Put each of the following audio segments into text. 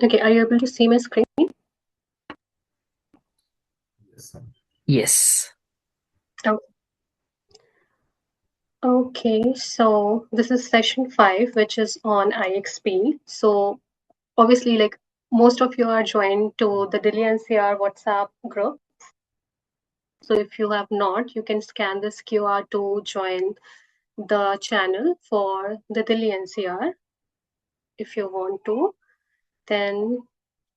Okay, are you able to see my screen? Yes. Oh, okay, so this is session 5, which is on IXP. So obviously, like most of you are joined to the Delhi NCR WhatsApp group. So if you have not, you can scan this QR to join the channel for the Delhi NCR if you want to. Then,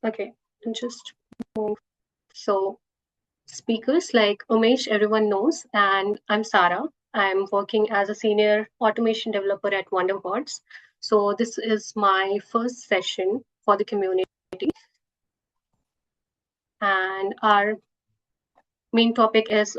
okay, just move. So speakers like Umesh, everyone knows, and I'm Sarah. I'm working as a senior automation developer at WonderBots. So this is my first session for the community, and our main topic is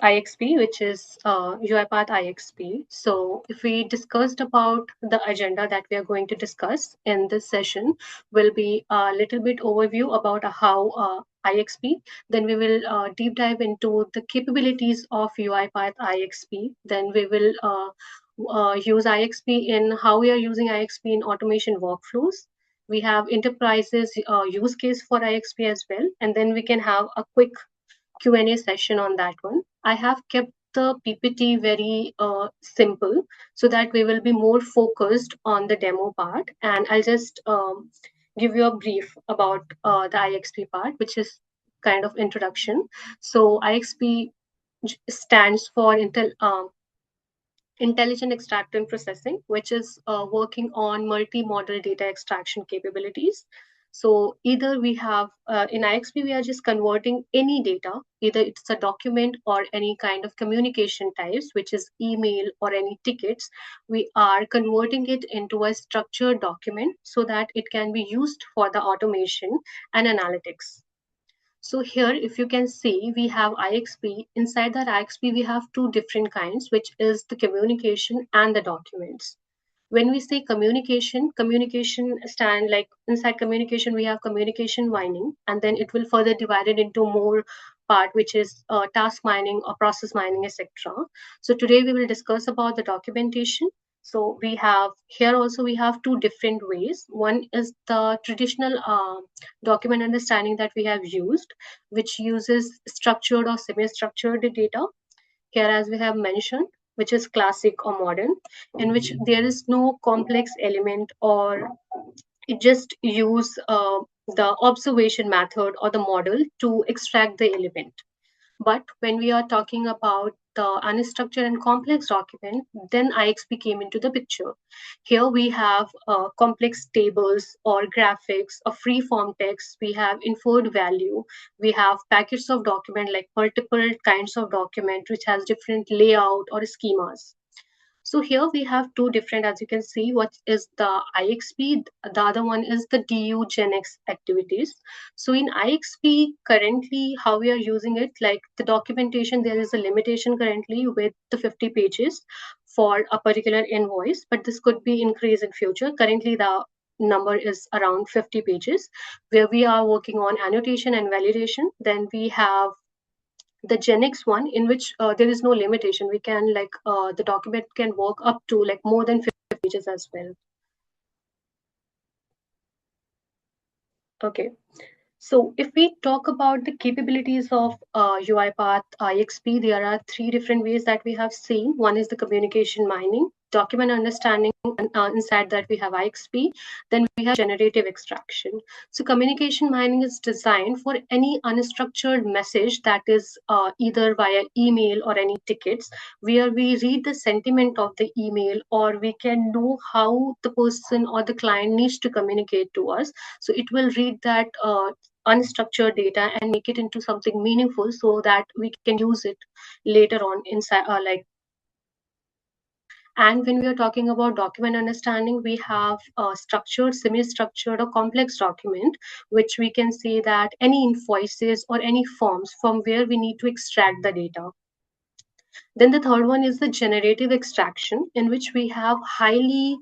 IXP, which is UiPath IXP. So if we discussed about the agenda that we are going to discuss in this session, will be a little bit overview about how IXP. Then we will deep dive into the capabilities of UiPath IXP. Then we will use IXP in how we are using IXP in automation workflows. We have enterprises use case for IXP as well, and then we can have a quick Q&A session on that one. I have kept the PPT very simple so that we will be more focused on the demo part. And I'll just give you a brief about the IXP part, which is kind of introduction. So IXP stands for Intelligent Extraction Processing, which is working on multi-model data extraction capabilities. So either we have, in IXP, we are just converting any data, either it's a document or any kind of communication types, which is email or any tickets. We are converting it into a structured document so that it can be used for the automation and analytics. So here, if you can see, we have IXP. Inside that IXP, we have two different kinds, which is the communication and the documents. When we say communication, communication stand like inside communication, we have communication mining, and then it will further divide it into more part, which is task mining or process mining, etc. So today we will discuss about the documentation. So we have here also we have two different ways. One is the traditional document understanding that we have used, which uses structured or semi-structured data. Here, as we have mentioned, which is classic or modern, in which there is no complex element or it just use the observation method or the model to extract the element. But when we are talking about the unstructured and complex document, then IXP came into the picture. Here we have complex tables or graphics, a free form text, we have inferred value, we have packets of document like multiple kinds of document which has different layout or schemas. So here we have two different, as you can see, what is the IXP, the other one is the DU Gen X activities. So in IXP currently, how we are using it, like the documentation, there is a limitation currently with the 50 pages for a particular invoice, but this could be increased in future. Currently the number is around 50 pages where we are working on annotation and validation. Then we have the Gen X one, in which there is no limitation. We can like the document can work up to like more than 50 pages as well. Okay. So if we talk about the capabilities of UiPath IXP, there are three different ways that we have seen. One is the communication mining, document understanding, and inside that we have IXP. Then we have generative extraction. So communication mining is designed for any unstructured message that is either via email or any tickets, where we read the sentiment of the email or we can know how the person or the client needs to communicate to us. So it will read that unstructured data and make it into something meaningful so that we can use it later on inside and when we are talking about document understanding, we have structured, semi-structured, or complex document, which we can say that any invoices or any forms from where we need to extract the data. Then the third one is the generative extraction, in which we have highly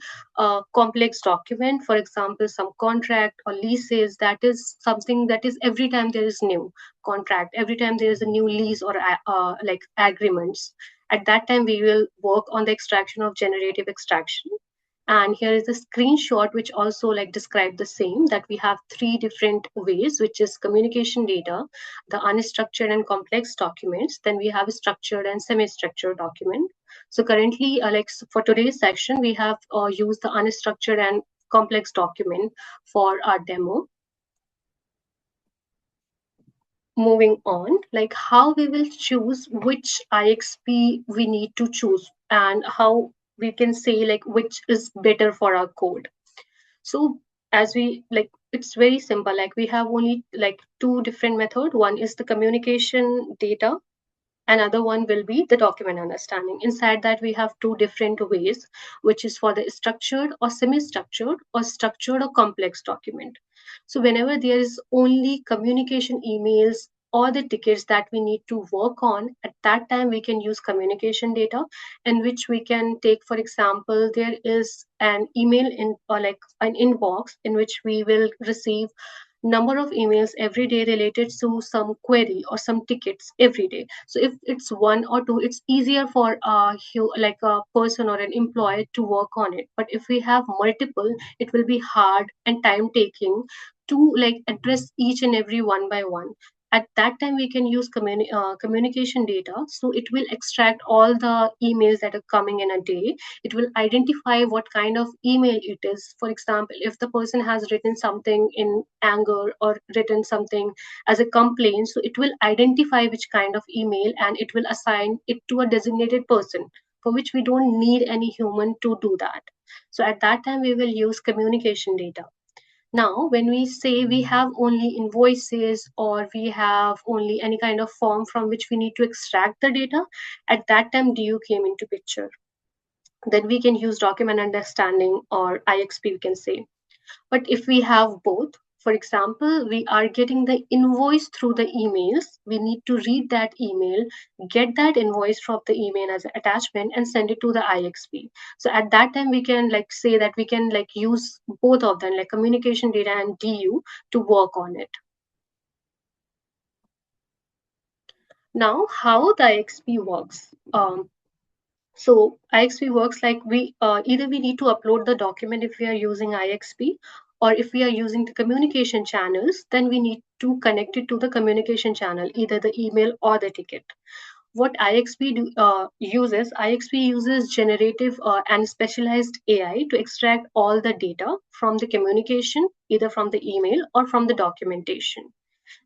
complex document, for example, some contract or leases. That is something that is every time there is new contract, every time there is a new lease or like agreements. At that time, we will work on the extraction of generative extraction. And here is a screenshot which also like describe the same, that we have three different ways, which is communication data, the unstructured and complex documents, then we have a structured and semi-structured document. So currently, for today's section, we have used the unstructured and complex document for our demo. Moving on, like how we will choose which IXP we need to choose and how we can say like which is better for our code. So as we like, it's very simple. Like we have only like two different method. One is the communication data. Another one will be the document understanding. Inside that, we have two different ways, which is for the structured or semi-structured or structured or complex document. So whenever there is only communication emails or the tickets that we need to work on, at that time we can use communication data, in which we can take, for example, there is an email in or like an inbox in which we will receive number of emails every day related to some query or some tickets every day. So if it's one or two, it's easier for like a person or an employee to work on it. But if we have multiple, it will be hard and time taking to like address each and every one by one. At that time we can use communication data, so it will extract all the emails that are coming in a day. It will identify what kind of email it is. For example, if the person has written something in anger or written something as a complaint, so it will identify which kind of email and it will assign it to a designated person, for which we don't need any human to do that. So at that time we will use communication data. Now, when we say we have only invoices or we have only any kind of form from which we need to extract the data, at that time DU came into picture. Then we can use document understanding or IXP, we can say. But if we have both, for example, we are getting the invoice through the emails, we need to read that email, get that invoice from the email as an attachment and send it to the IXP. So at that time, we can like say that we can like use both of them, like communication data and DU, to work on it. Now, how the IXP works. So IXP works like we either we need to upload the document if we are using IXP, or if we are using the communication channels, then we need to connect it to the communication channel, either the email or the ticket. What IXP uses generative and specialized AI to extract all the data from the communication, either from the email or from the documentation.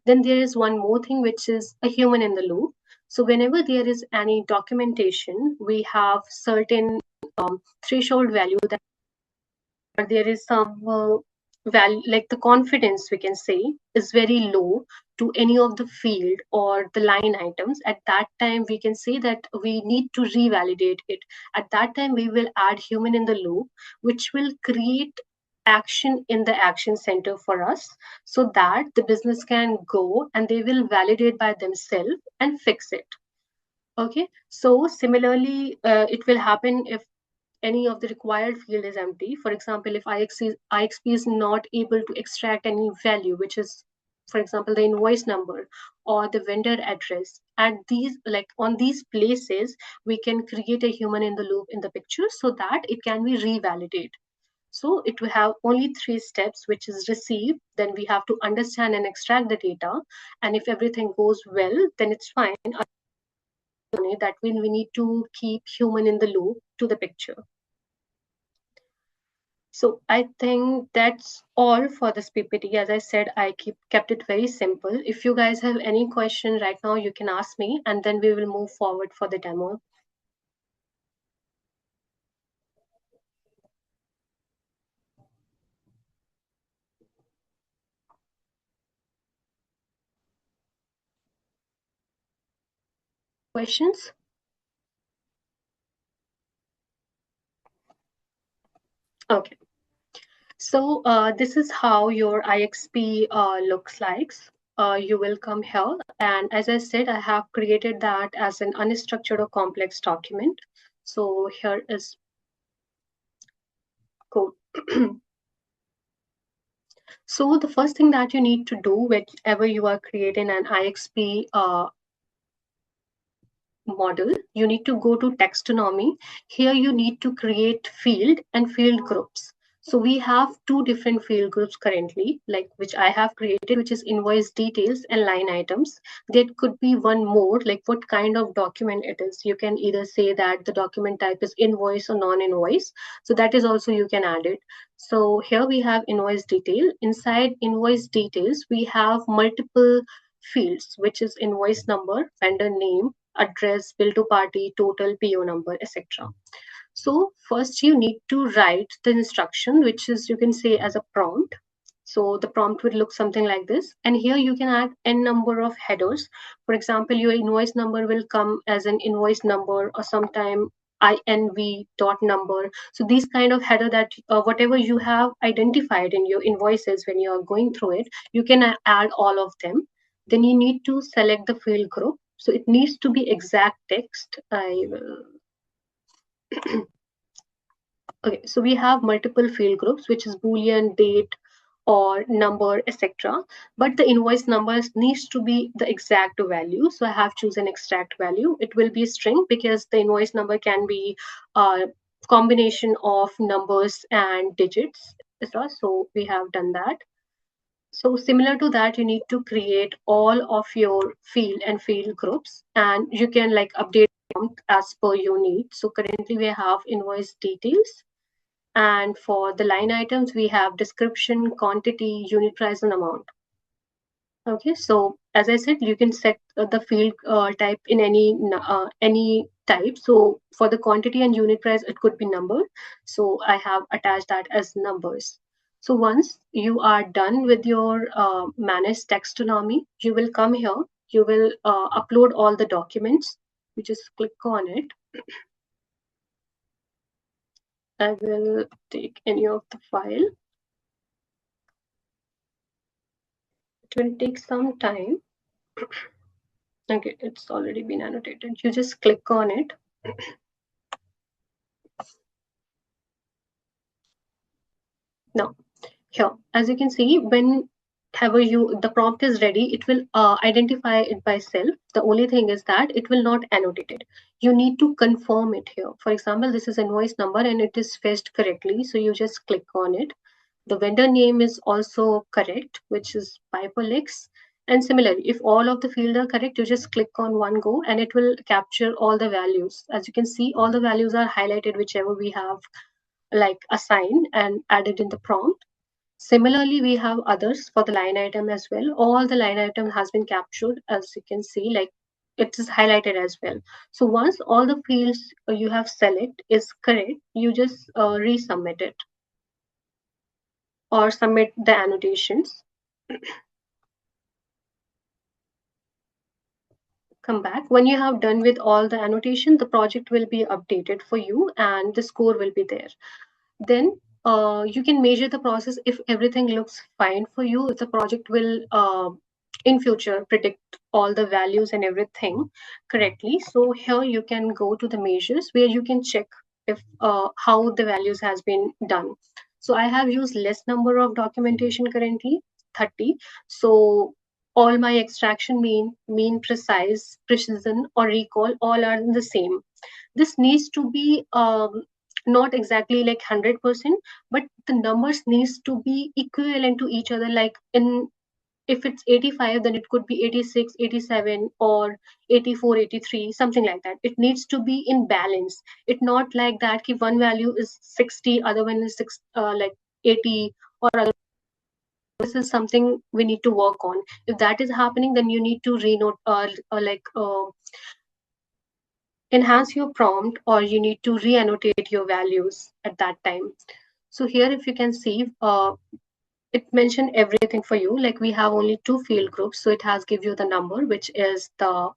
Then there is one more thing, which is a human in the loop. So whenever there is any documentation, we have certain threshold value that there is some value, like the confidence we can say is very low to any of the field or the line items. At that time, we can say that we need to revalidate it. At that time, we will add human in the loop, which will create action in the action center for us, so that the business can go and they will validate by themselves and fix it. Okay, so similarly, it will happen if any of the required field is empty. For example, if IXP is not able to extract any value, which is, for example, the invoice number or the vendor address, at these, like on these places, we can create a human in the loop in the picture so that it can be revalidated. So it will have only three steps, which is receive, then we have to understand and extract the data. And if everything goes well, then it's fine. That when we need to keep human in the loop to the picture. So I think that's all for this PPT. As I said, I kept it very simple. If you guys have any question right now, you can ask me, and then we will move forward for the demo. Questions? Okay. So this is how your IXP looks like. You will come here, and as I said, I have created that as an unstructured or complex document. So here is code. So the first thing that you need to do whenever you are creating an IXP model, you need to go to taxonomy. Here you need to create field and field groups. So we have two different field groups currently, like which I have created, which is invoice details and line items. There could be one more, like what kind of document it is. You can either say that the document type is invoice or non-invoice. So that is also you can add it. So here we have invoice detail. Inside invoice details, we have multiple fields, which is invoice number, vendor name, address, bill to party, total, PO number, etc. So first you need to write the instruction, which is you can say as a prompt. So the prompt would look something like this. And here you can add n number of headers. For example, your invoice number will come as an invoice number or sometime INV dot number. So these kind of header that whatever you have identified in your invoices when you are going through it, you can add all of them. Then you need to select the field group. So it needs to be exact text. I will Okay, so we have multiple field groups, which is Boolean, date, or number, etc. But the invoice numbers needs to be the exact value. So I have chosen exact value. It will be a string because the invoice number can be a combination of numbers and digits, etc. So we have done that. So similar to that, you need to create all of your field and field groups, and you can like update as per your need. So currently we have invoice details, and for the line items, we have description, quantity, unit price, and amount. Okay, so as I said, you can set the field type in any type. So for the quantity and unit price, it could be number. So I have attached that as numbers. So once you are done with your manage taxonomy, you will come here. You will upload all the documents. You just click on it. I will take any of the file. It will take some time. Okay, it's already been annotated. You just click on it. Now, here, as you can see, whenever the prompt is ready, it will identify it by self. The only thing is that it will not annotate it. You need to confirm it here. For example, this is invoice number and it is fetched correctly. So you just click on it. The vendor name is also correct, which is Piperlex. And similarly, if all of the fields are correct, you just click on one go and it will capture all the values. As you can see, all the values are highlighted, whichever we have like assigned and added in the prompt. Similarly, we have others for the line item as well. All the line item has been captured, as you can see, like it is highlighted as well. So once all the fields you have select is correct, you just resubmit it or submit the annotations. Come back. When you have done with all the annotation, the project will be updated for you and the score will be there. Then you can measure the process if everything looks fine for you, if the project will in future predict all the values and everything correctly. So here you can go to the measures where you can check if how the values has been done. So I have used less number of documentation currently, 30. So all my extraction mean precise, precision, or recall all are the same. This needs to be not exactly like 100%, but the numbers needs to be equivalent to each other. Like in if it's 85, then it could be 86, 87, or 84, 83, something like that. It needs to be in balance. It not like that if one value is 60, other one is like 80, or other. This is something we need to work on. If that is happening, then you need to renote enhance your prompt, or you need to re-annotate your values at that time. So here, if you can see, it mentioned everything for you. Like we have only two field groups. So it has give you the number, which is the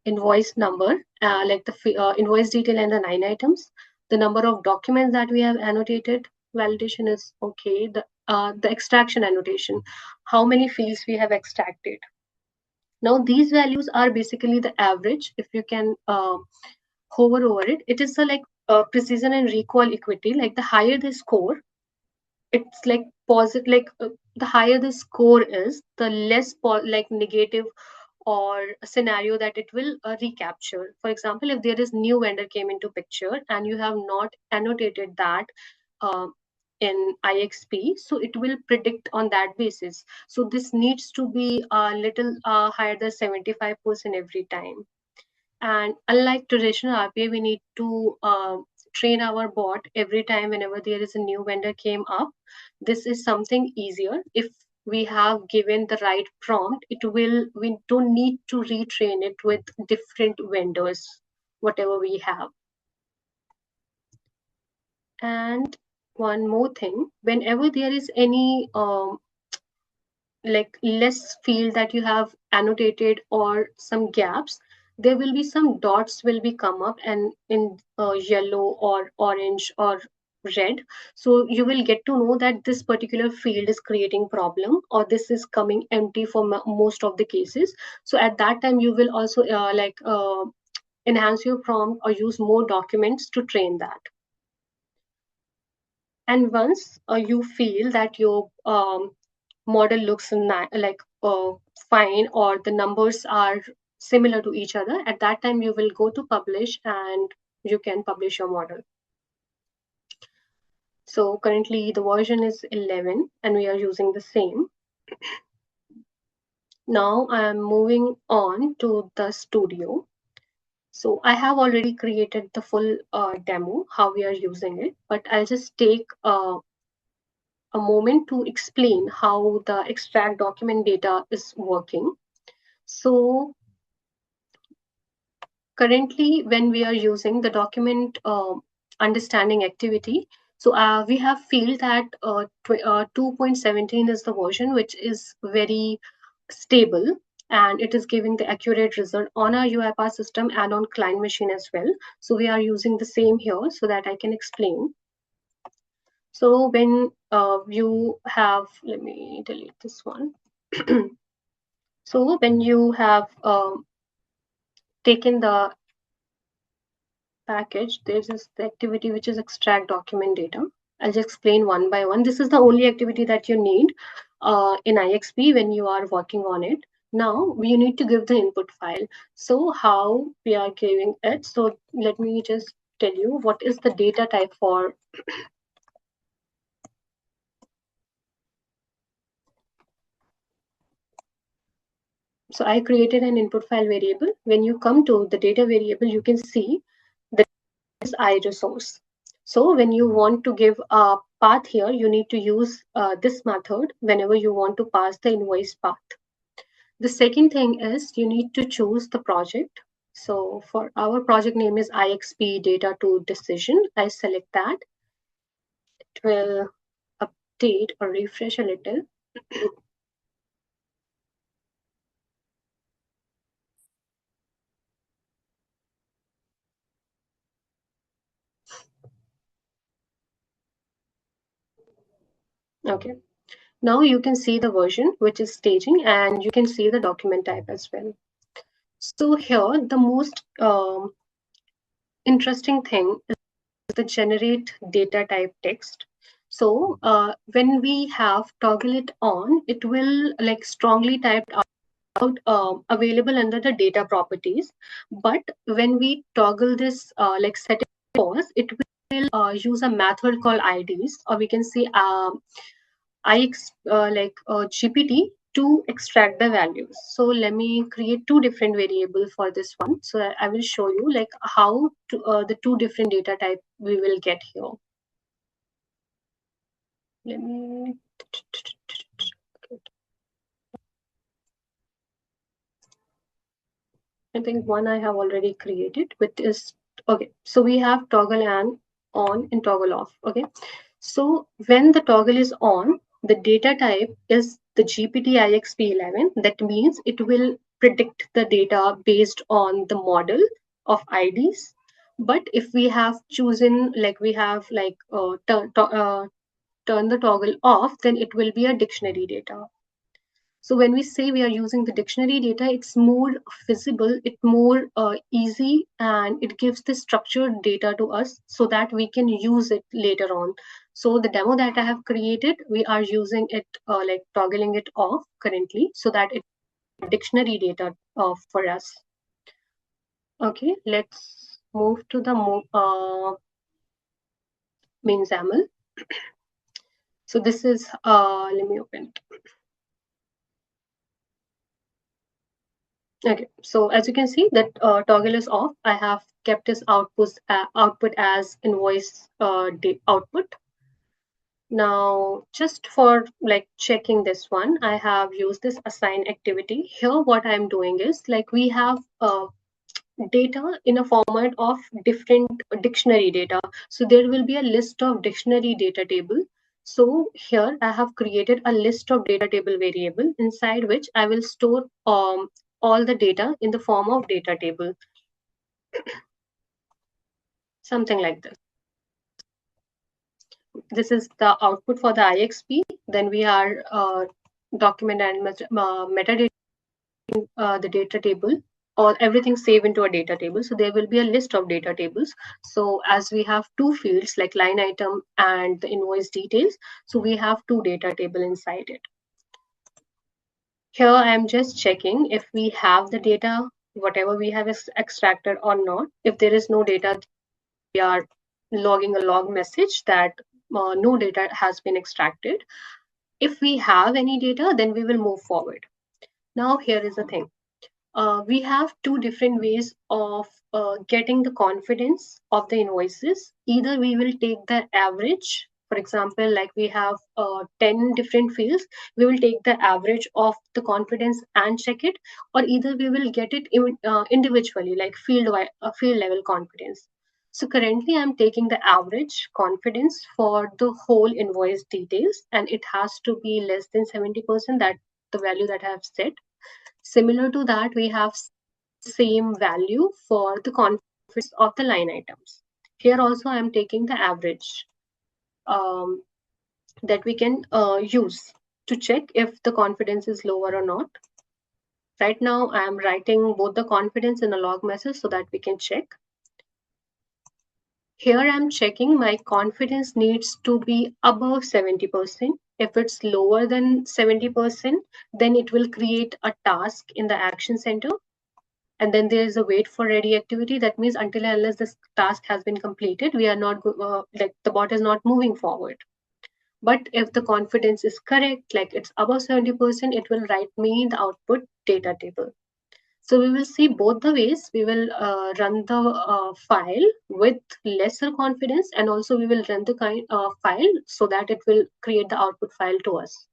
invoice number, like the invoice detail and the 9 items. The number of documents that we have annotated, validation is okay. The extraction annotation, how many fields we have extracted. Now these values are basically the average. If you can hover over it, it is the like precision and recall equity. Like the higher the score, it's like positive. Like the higher the score is, the less like negative or a scenario that it will recapture. For example, if there is new vendor came into picture and you have not annotated that uh, in IXP, so it will predict on that basis. So this needs to be a little higher than 75% every time. And unlike traditional RPA, we need to train our bot every time whenever there is a new vendor came up. This is something easier. If we have given the right prompt, we don't need to retrain it with different vendors, whatever we have. And one more thing, whenever there is any like less field that you have annotated or some gaps, there will be some dots will be come up and in yellow or orange or red. So you will get to know that this particular field is creating problem or this is coming empty for most of the cases. So at that time you will also enhance your prompt or use more documents to train that. And once you feel that your model looks fine or the numbers are similar to each other, at that time you will go to publish and you can publish your model. So currently the version is 11 and we are using the same. Now I am moving on to the studio. So I have already created the full demo, how we are using it, but I'll just take a moment to explain how the extract document data is working. So currently, when we are using the document understanding activity, so we have feel that 2.17 is the version which is very stable and it is giving the accurate result on our UiPath system and on client machine as well. So we are using the same here so that I can explain. So when you have, let me delete this one. So when you have taken the package, there's this activity which is extract document data. I'll just explain one by one. This is the only activity that you need in IXP when you are working on it. Now you need to give the input file. So how we are giving it? So let me just tell you what is the data type for. So I created an input file variable. When you come to the data variable, you can see that is I resource. So when you want to give a path here, you need to use this method whenever you want to pass the invoice path. The second thing is you need to choose the project. So for our project name is IXP data to decision. I select that. It will update or refresh a little. Okay. Now you can see the version, which is staging, and you can see the document type as well. So here, the most interesting thing is the generate data type text. So when we have toggle it on, it will like strongly typed out available under the data properties. But when we toggle this set it pause, it will use a method called IDs, or we can say GPT to extract the values. So let me create two different variables for this one. So I will show you like how the two different data type we will get here. Let me. I think one I have already created, which is okay. So we have toggle and on and toggle off. Okay. So when the toggle is on, the data type is the GPT IXP11. That means it will predict the data based on the model of IDs. But if we have chosen, like we have turn the toggle off, then it will be a dictionary data. So when we say we are using the dictionary data, it's more visible, it's more easy, and it gives the structured data to us so that we can use it later on. So the demo that I have created, we are using it like toggling it off currently so that it dictionary data for us. Okay, let's move to the main XAML. So this is, let me open it. Okay, so as you can see that toggle is off. I have kept this output as invoice output. Now, just for like checking this one, I have used this assign activity. Here, what I'm doing is like we have data in a format of different dictionary data. So there will be a list of dictionary data table. So here I have created a list of data table variable inside which I will store all the data in the form of data table, something like this. This is the output for the IXP. Then we are document and metadata, the data table, or everything save into a data table. So there will be a list of data tables. So as we have two fields like line item and the invoice details, so we have two data table inside it. Here I am just checking if we have the data, whatever we have is extracted or not. If there is no data, we are logging a log message that no data has been extracted. If we have any data, then we will move forward. Now here is the thing. We have two different ways of getting the confidence of the invoices. Either we will take the average, for example, like we have 10 different fields, we will take the average of the confidence and check it, or either we will get it individually, like field level confidence. So currently I'm taking the average confidence for the whole invoice details, and it has to be less than 70%, that the value that I have set. Similar to that, we have same value for the confidence of the line items. Here also I'm taking the average um, that we can use to check if the confidence is lower or not. Right now I'm writing both the confidence in a log message so that we can check. Here I'm checking my confidence needs to be above 70%. If it's lower than 70%, then it will create a task in the action center. And then there is a wait for ready activity. That means until and unless this task has been completed, we are not like the bot is not moving forward. But if the confidence is correct, like it's above 70%, it will write me the output data table. So we will see both the ways. We will run the file with lesser confidence, and also we will run the file so that it will create the output file to us.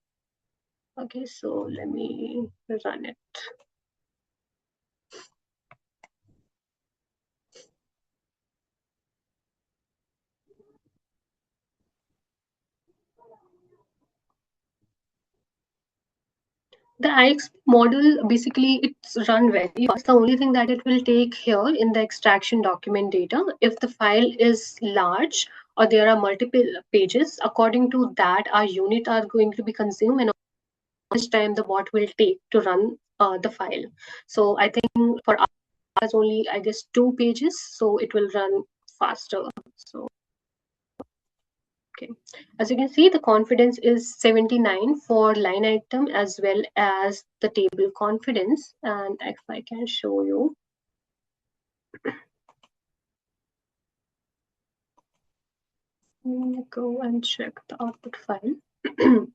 Okay, so let me run it. The IXP model, basically it's run very fast. The only thing that it will take here in the extraction document data, if the file is large or there are multiple pages, according to that, our unit are going to be consumed and how much time the bot will take to run the file. So I think for us only, I guess, 2 pages, so it will run faster. So okay. As you can see, the confidence is 79 for line item as well as the table confidence. And if I can show you. Go and check the output file.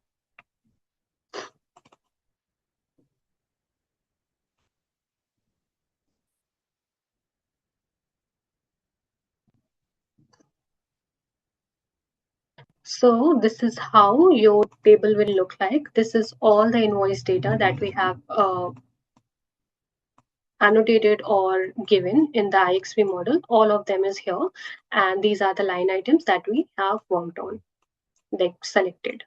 So this is how your table will look like. This is all the invoice data that we have annotated or given in the IXP model. All of them is here. And these are the line items that we have worked on, like selected.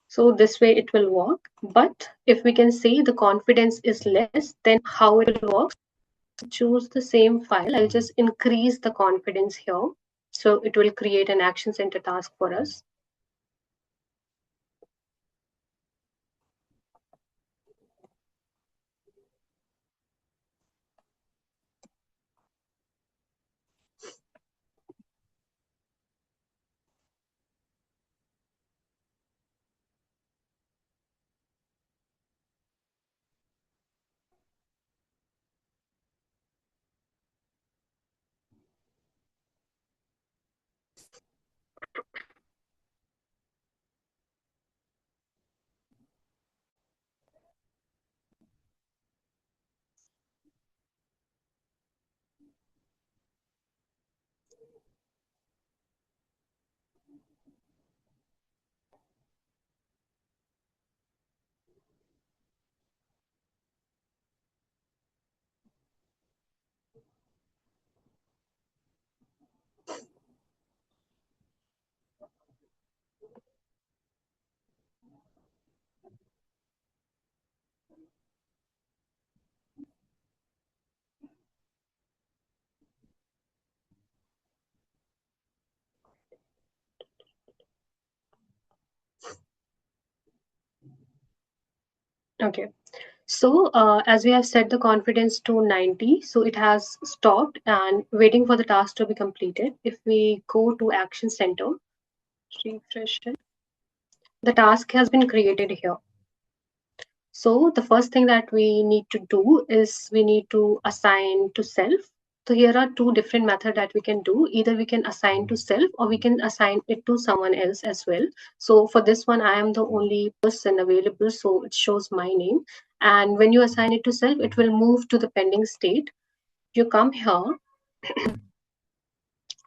So this way it will work. But if we can say the confidence is less, then how it will work? Choose the same file. I'll just increase the confidence here. So it will create an action center task for us. Okay. So as we have set the confidence to 90, so it has stopped and waiting for the task to be completed. If we go to Action Center, refresh it, the task has been created here. So the first thing that we need to do is we need to assign to self. So here are two different methods that we can do. Either we can assign to self or we can assign it to someone else as well. So for this one, I am the only person available, so it shows my name. And when you assign it to self, it will move to the pending state. You come here,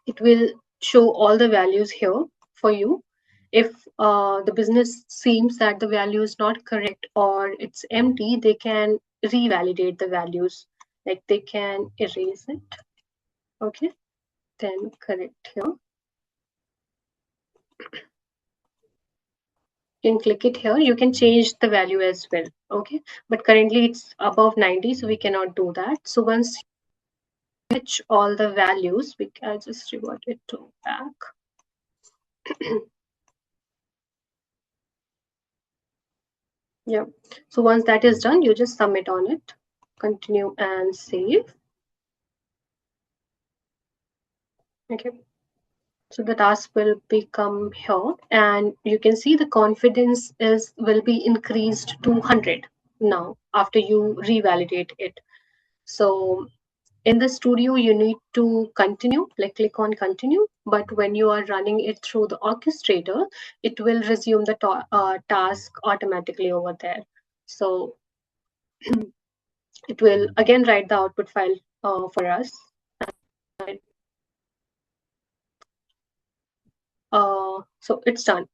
it will show all the values here for you. If the business seems that the value is not correct or it's empty, they can revalidate the values, like they can erase it. Okay, then correct here. You can click it here. You can change the value as well. Okay, but currently it's above 90, so we cannot do that. So once you fetch all the values, we can just revert it to back. Yeah. So once that is done, you just submit on it, continue and save. Okay. So the task will become here and you can see the confidence is will be increased to 100 now after you revalidate it. So in the studio, you need to continue, like click on continue. But when you are running it through the orchestrator, it will resume the task automatically over there. So it will again write the output file for us. So it's done.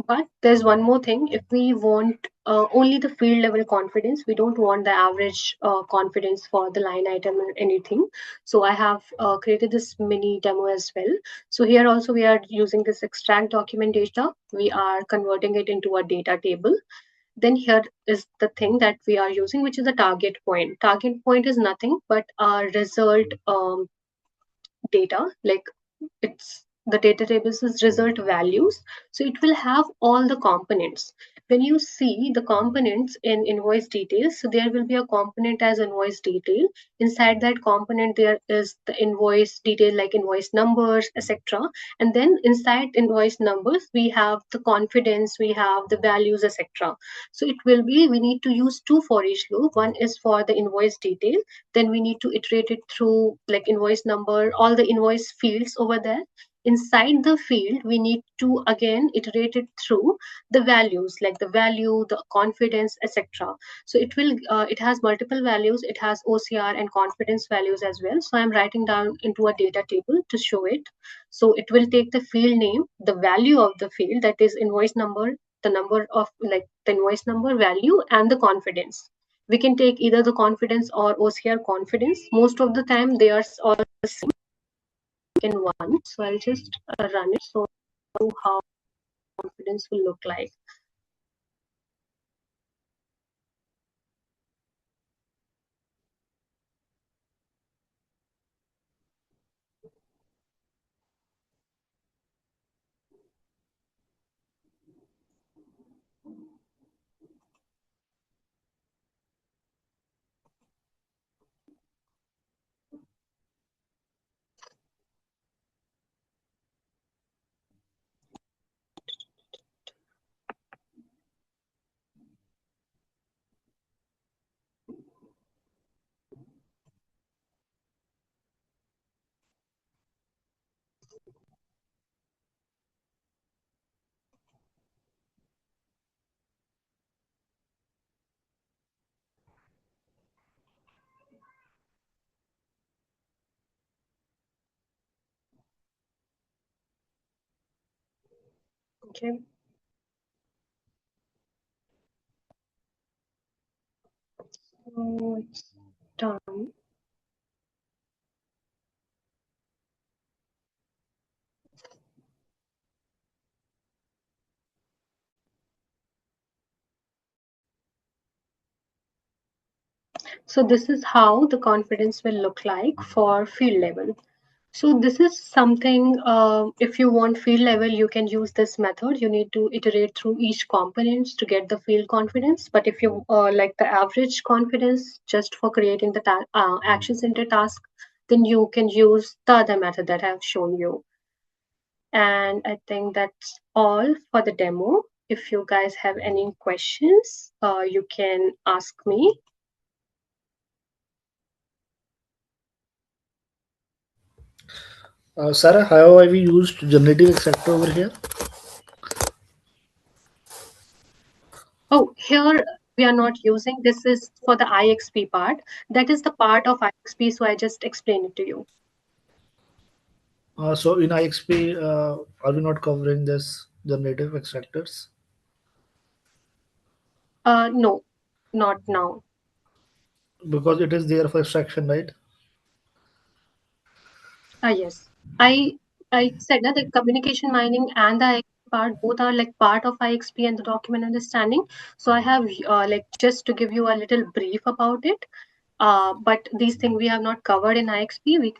But there's one more thing. If we want only the field level confidence, we don't want the average confidence for the line item or anything. So I have created this mini demo as well. So here also we are using this extract document data. We are converting it into a data table. Then here is the thing that we are using, which is a target point. Target point is nothing but our result data, like it's the data tables is result values, so it will have all the components. When you see the components in invoice details, so there will be a component as invoice detail. Inside that component there is the invoice detail like invoice numbers, etc. And then inside invoice numbers we have the confidence, we have the values, etc. So it will be, we need to use two for each loop. One is for the invoice detail, then we need to iterate it through like invoice number, all the invoice fields over there. Inside the field, we need to again iterate it through the values, like the value, the confidence, etc. So it will, it has multiple values. It has OCR and confidence values as well. So I'm writing down into a data table to show it. So it will take the field name, the value of the field, that is invoice number, the number of like the invoice number value, and the confidence. We can take either the confidence or OCR confidence. Most of the time they are all the same in one. So I'll just run it so how confidence will look like. Okay. So it's done. So this is how the confidence will look like for field level. So this is something, if you want field level, you can use this method. You need to iterate through each components to get the field confidence. But if you like the average confidence just for creating the action center task, then you can use the other method that I've shown you. And I think that's all for the demo. If you guys have any questions, you can ask me. Sarah, how have we used generative extractor over here? Oh, here we are not using, this is for the IXP part. That is the part of IXP, so I just explained it to you. So in IXP, are we not covering this generative extractors? No, not now. Because it is there for extraction, right? Yes. I I said that the communication mining and the IXP part both are like part of IXP and the document understanding. So I have like just to give you a little brief about it. But these things we have not covered in IXP.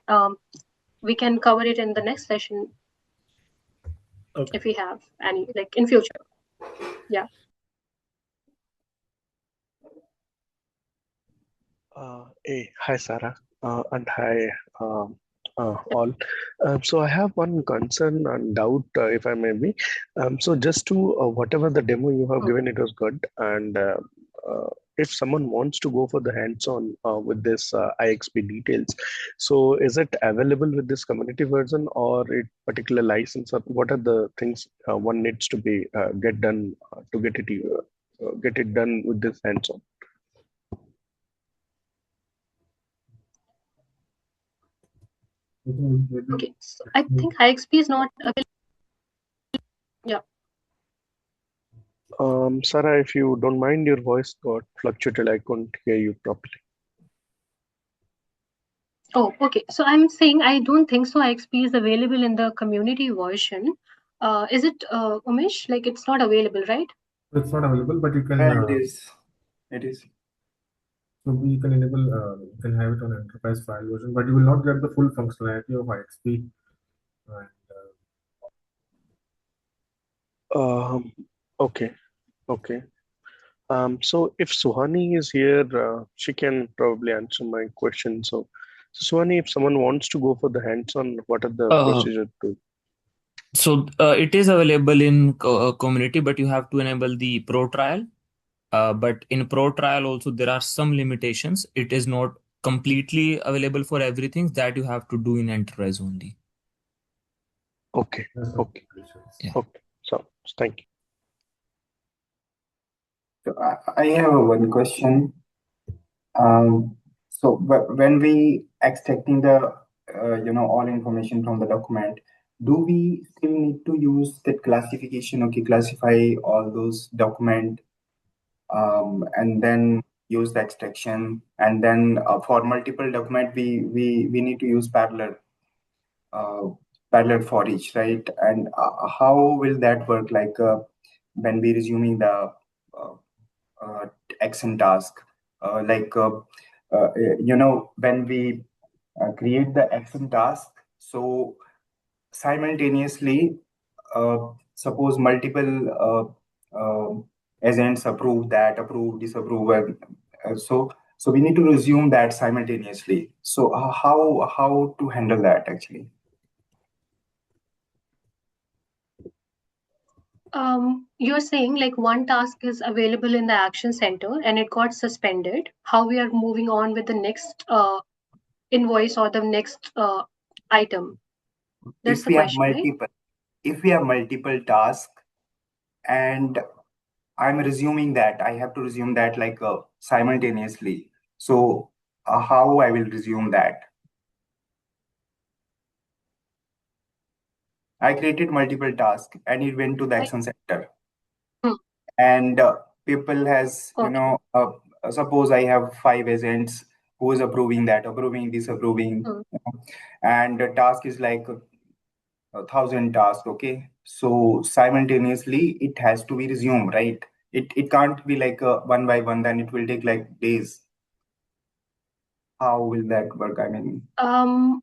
We can cover it in the next session Okay. if we have any like in future. Yeah. Hey, hi Sarah, and hi all. So I have one concern and doubt, if I may be. So just to whatever the demo you have Hmm. given, it was good. And if someone wants to go for the hands-on with this IXP details, so is it available with this community version or it particular license, or what are the things one needs to be get done to get it done with this hands-on? Okay. So I think IXP is not available. Yeah. Sarah, if you don't mind, your voice got fluctuated. I couldn't hear you properly. Oh, okay. So I'm saying I don't think so. IXP is available in the community version. Is it, Umesh? Like it's not available, right? It's not available, but you can. And it is. It is. So you can enable, you can have it on enterprise file version, but you will not get the full functionality of IXP. And, Um, okay, okay. So if Suhani is here, she can probably answer my question. So Suhani, if someone wants to go for the hands-on, what are the Uh, procedure to? it is available in community, but you have to enable the pro trial. But in pro trial also there are some limitations. It is not completely available for everything that you have to do in enterprise only. Okay, there's some okay, limitations. Yeah. okay. So thank you. So I have one question. When we extracting the all information from the document, do we still need to use that classification? Okay, classify all those document, and then use the extraction, and then for multiple document we need to use uh, parallel for each, right? And how will that work? Like when we resuming the uh, uh, action task, like when we create the action task, so simultaneously, suppose multiple agents approve that, approve, disapprove, and so we need to resume that simultaneously. So how to handle that actually? You're saying like one task is available in the action center and it got suspended. How we are moving on with the next invoice or the next item? That's If the we have question, right? multiple, if we have multiple tasks, and I'm resuming that, I have to resume that like simultaneously. So how I will resume that? I created multiple tasks and it went to the Like, action center. hmm, And people has, okay. suppose I have five agents who is approving that, approving, disapproving, Hmm. and the task is like a thousand tasks. Okay, so simultaneously it has to be resumed, right? It can't be like one by one. Then it will take like days. How will that work? I mean, Um,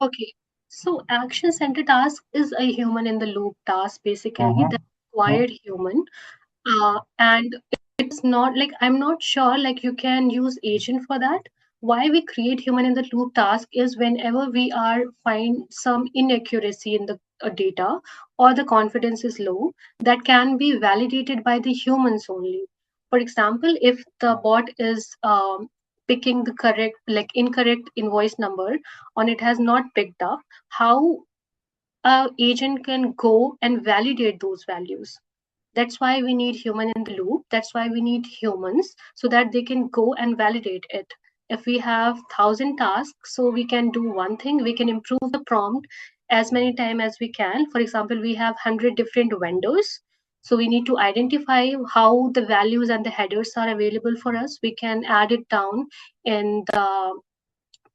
okay. So action center task is a human in the loop task, basically Mm-hmm. that required human. And it's not like, I'm not sure like you can use agent for that. Why we create human in the loop task is whenever we are find some inaccuracy in the data, or the confidence is low, that can be validated by the humans only. For example, if the bot is picking the correct, like incorrect invoice number, and it has not picked up, how a agent can go and validate those values? That's why we need human in the loop. That's why we need humans, so that they can go and validate it. If we have 1,000 tasks, so we can do one thing, we can improve the prompt as many times as we can. For example, we have 100 different vendors, so we need to identify how the values and the headers are available for us. We can add it down in the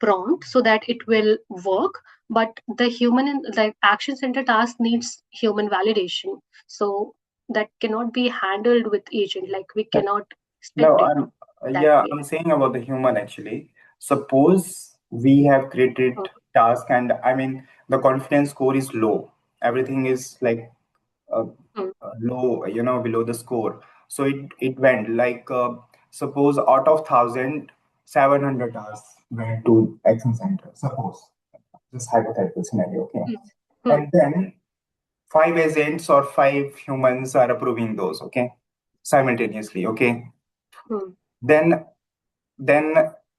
prompt so that it will work. But the human in the action center task needs human validation, so that cannot be handled with agent, like we cannot No, expect it that way. I'm saying about the human actually. Suppose we have created task and I mean the confidence score is low. Everything is like uh, Mm, low, below the score. So it went like suppose out of 1,700 tasks went to action center. Suppose this hypothetical scenario, okay. mm, mm, And then five agents or five humans are approving those, okay, simultaneously, okay. mm. Then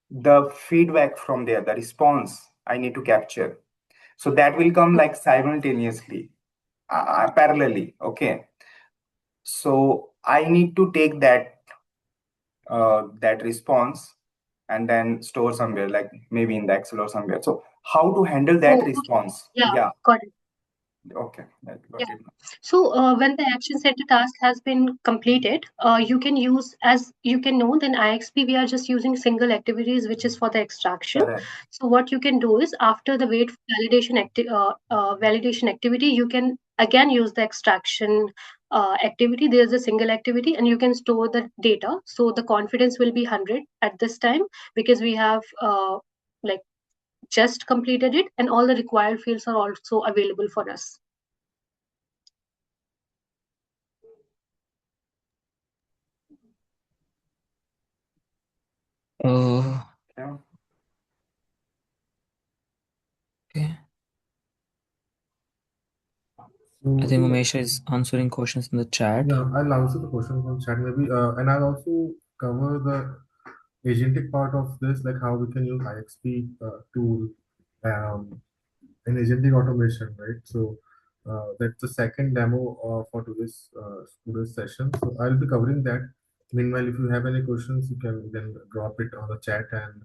the feedback from there, the response I need to capture. So that will come like simultaneously, parallelly, okay. So I need to take that response and then store somewhere, like maybe in the Excel or somewhere. So how to handle that Oh, okay. response? Yeah, Yeah, got it. okay, I Yeah. got it. So when the action center task has been completed, you can use, as you can know, then IXP we are just using single activities, which is for the extraction. Correct. So what you can do is after the wait validation activity, you can again use the extraction activity. There's a single activity, and you can store the data. So the confidence will be 100 at this time, because we have like just completed it, and all the required fields are also available for us. Uh, Yeah. okay. So, I think Umesha is answering questions in the chat. yeah, I'll answer the question from chat maybe, and I'll also cover the agentic part of this, like how we can use IXP tool in agentic automation, right? So that's the second demo for today's session. So I'll be covering that. Meanwhile, if you have any questions, you can then drop it on the chat, and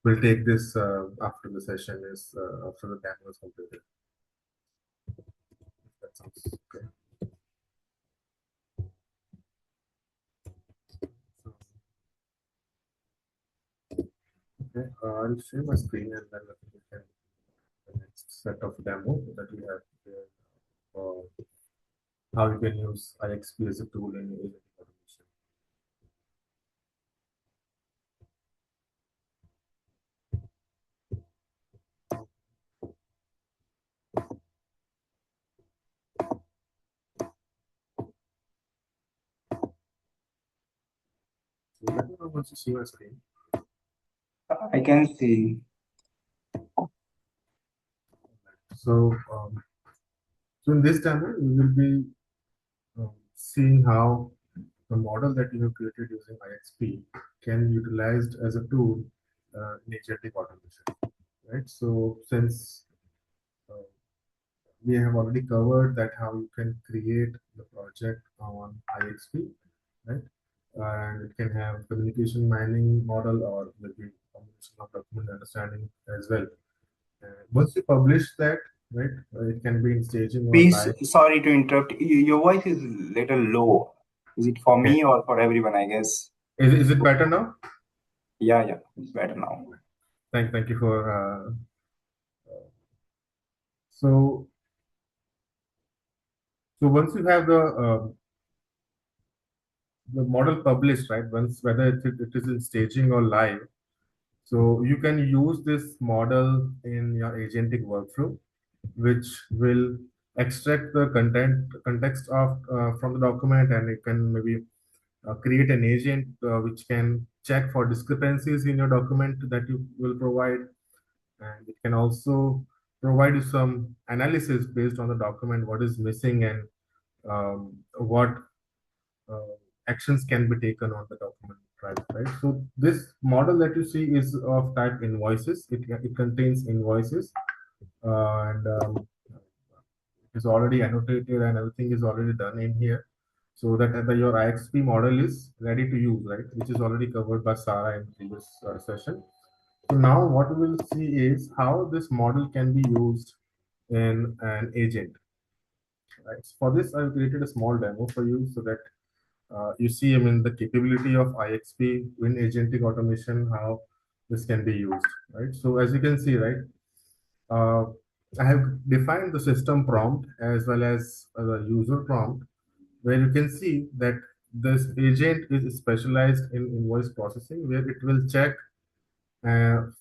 we'll take this after the session is after the demo is completed. That sounds okay. So, okay, I'll share my screen and then we can the next set of demo that we have here, how you can use IXP as a tool in agentic automation. So let me know once you see my screen. I can see. So, so in this demo, we will be seeing how the model that you have created using IXP can be utilized as a tool in agentic automation, right? So since uh, we have already covered that how you can create the project on IXP, right? And it can have communication mining model or maybe combination of document understanding as well. Once you publish that, right, it can be in staging or Please, live. sorry to interrupt. Your voice is little low. Is it for Okay. me or for everyone, I guess? Is it better now? Yeah, it's better now. Thank you for so so once you have the model published, right? Once whether it is in staging or live, so you can use this model in your agentic workflow, which will extract the context of from the document, and it can maybe create an agent which can check for discrepancies in your document that you will provide, and it can also provide you some analysis based on the document, what is missing, and what uh, actions can be taken on the document, right? So this model that you see is of type invoices. It contains invoices, and is already annotated and everything is already done in here, so that your IXP model is ready to use, right? Which is already covered by Sarah in previous session. So now what we will see is how this model can be used in an agent, right? So for this, I've created a small demo for you so that you see, I mean, the capability of IXP in agentic automation, how this can be used, right? So as you can see, right, uh, I have defined the system prompt as well as the user prompt, where you can see that this agent is specialized in invoice processing, where it will check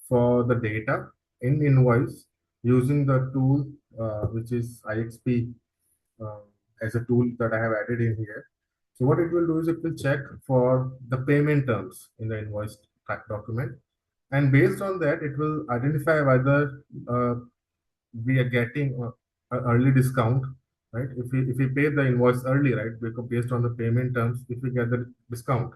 for the data in invoice using the tool which is IXP uh, as a tool that I have added in here. So what it will do is it will check for the payment terms in the invoice document, and based on that, it will identify whether we are getting an early discount, right? If we pay the invoice early, right, based on the payment terms, if we get the discount,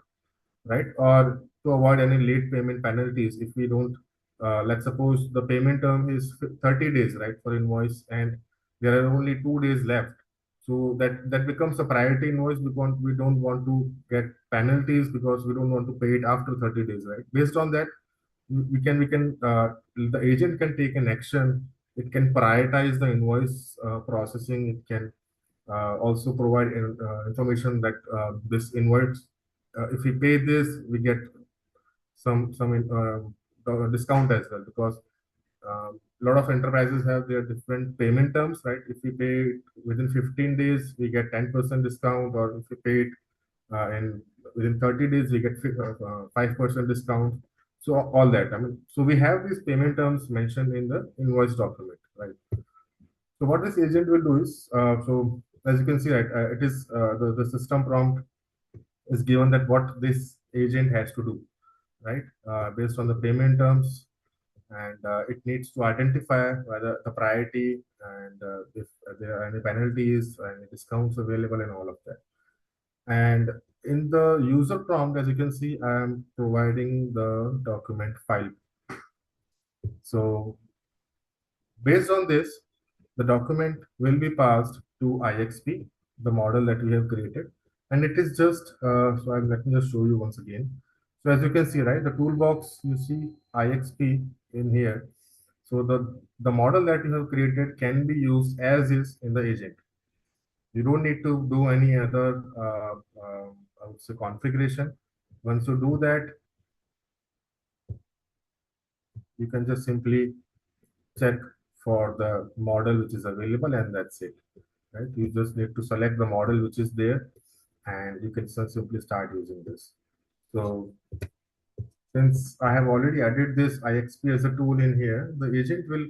right? Or to avoid any late payment penalties if we don't, let's suppose the payment term is 30 days, right, for invoice, and there are only 2 days left. So that becomes a priority invoice because we don't want to get penalties because we don't want to pay it after 30 days, right? Based on that, we can the agent can take an action. It can prioritize the invoice processing. It can also provide information that this invoice, if we pay this, we get some discount as well, because a lot of enterprises have their different payment terms, right? If we pay it within 15 days, we get 10% discount, or if we pay it and within 30 days, we get 5% discount. So all that, I mean, so we have these payment terms mentioned in the invoice document, right? So what this agent will do is, so as you can see, right, it is the system prompt is given that what this agent has to do, right? Based on the payment terms, and it needs to identify whether the priority and if there are any penalties, any discounts available, and all of that. And in the user prompt, as you can see, I am providing the document file. So based on this, the document will be passed to IXP, the model that we have created. And it is just, let me just show you once again. So as you can see, right, the toolbox, you see IXP in here. So the model that you have created can be used as is in the agent. You don't need to do any other, I would say, configuration. Once you do that, you can just simply check for the model which is available, and that's it, right? You just need to select the model which is there, and you can simply start using this. So since I have already added this IXP as a tool in here, the agent will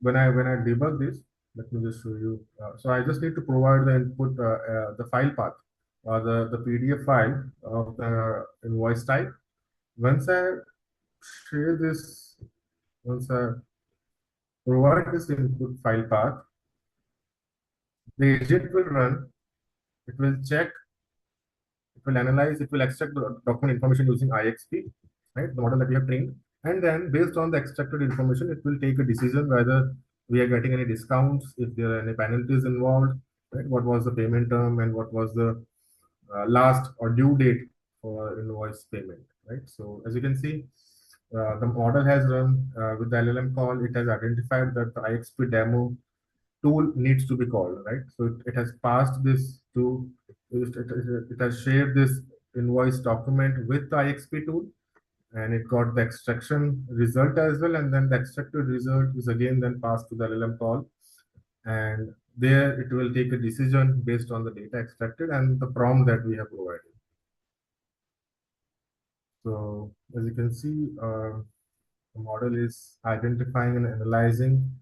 when I debug this, let me just show you. So I just need to provide the input, the file path, or the PDF file of the invoice type. Once I share this, once I provide this input file path, the agent will run. It will check, it will analyze, it will extract the document information using IXP, right? The model that we have trained. And then based on the extracted information, it will take a decision whether we are getting any discounts, if there are any penalties involved, right? What was the payment term, and what was the last or due date for invoice payment, right? So as you can see, the model has run with the LLM call. It has identified that the IXP demo tool needs to be called, right? So it has passed this to, it has shared this invoice document with the IXP tool, and it got the extraction result as well. And then the extracted result is again then passed to the LLM call. And there it will take a decision based on the data extracted and the prompt that we have provided. So as you can see, the model is identifying and analyzing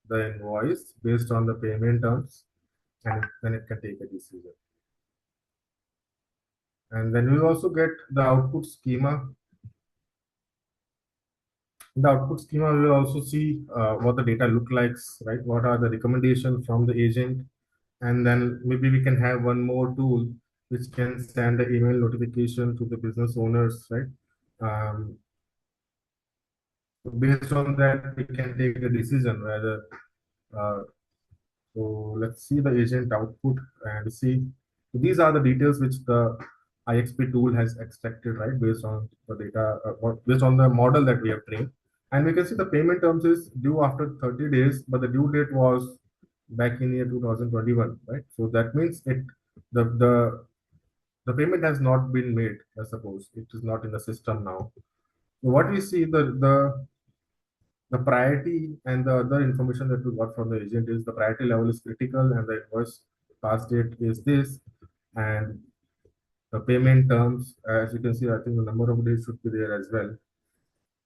the invoice based on the payment terms, and then it can take a decision. And then we'll also get the output schema. In the output schema, we will also see what the data look like, right? What are the recommendations from the agent? And then maybe we can have one more tool which can send the email notification to the business owners, right? So based on that, we can take a decision whether. Uh, so let's see the agent output and see. So these are the details which the IXP tool has extracted, right, based on the data, or based on the model that we have trained. And we can see the payment terms is due after 30 days, but the due date was back in year 2021, right? So that means the the the payment has not been made, I suppose. It is not in the system now. So what we see, the priority and the other information that we got from the agent is the priority level is critical and the invoice pass date is this, and the payment terms, as you can see, I think the number of days should be there as well.